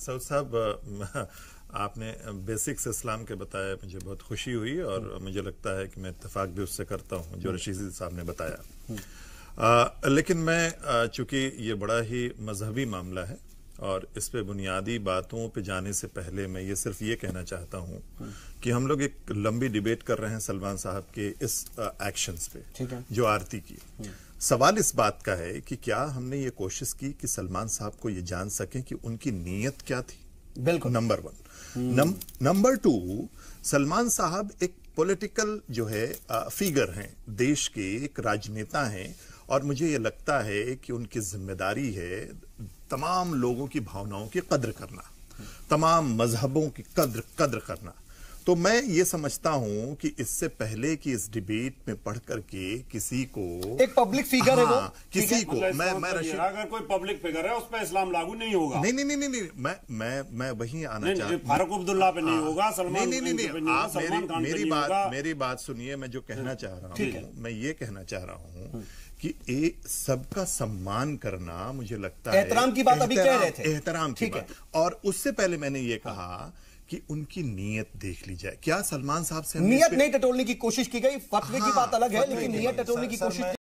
सऊद साहब, आपने बेसिक्स इस्लाम के बताया, मुझे बहुत खुशी हुई और मुझे लगता है कि मैं इत्तेफाक भी उससे करता हूं जो रशीद साहब ने बताया। लेकिन मैं चूंकि ये बड़ा ही मजहबी मामला है और इस पे बुनियादी बातों पे जाने से पहले मैं ये सिर्फ ये कहना चाहता हूं कि हम लोग एक लंबी डिबेट कर रहे हैं सलमान साहब के इस एक्शंस पे जो आरती की। सवाल इस बात का है कि क्या हमने ये कोशिश की कि सलमान साहब को ये जान सकें कि उनकी नीयत क्या थी। बिल्कुल, number one. Number two, Salman साहब एक पॉलिटिकल जो है फिगर हैं, देश के एक राजनेता हैं और मुझे ये लगता है कि उनकी जिम्मेदारी है तमाम लोगों की भावनाओं की कद्र करना, तमाम मजहबों की कद्र करना। तो मैं ये समझता हूं कि इससे पहले कि इस डिबेट में पढ़ करके किसी को एक पब्लिक फिगर है वो, किसी को मैं अगर कोई पब्लिक फिगर है उस पर इस्लाम लागू नहीं होगा। नहीं, मैं वही आना चाहता हूं। फारूक अब्दुल्ला पे नहीं होगा, सलमान आप मेरी बात सुनिए। मैं जो कहना चाह रहा हूँ, मैं ये कहना चाह रहा हूँ कि सबका सम्मान करना, मुझे लगता है एहतराम की बात अभी कह रहे थे, एहतराम की बात। और उससे पहले मैंने ये कहा कि उनकी नीयत देख ली जाए। क्या सलमान साहब से नीयत नहीं टटोलने की कोशिश की गई? फतवे की बात अलग है, लेकिन नीयत टटोलने की कोशिश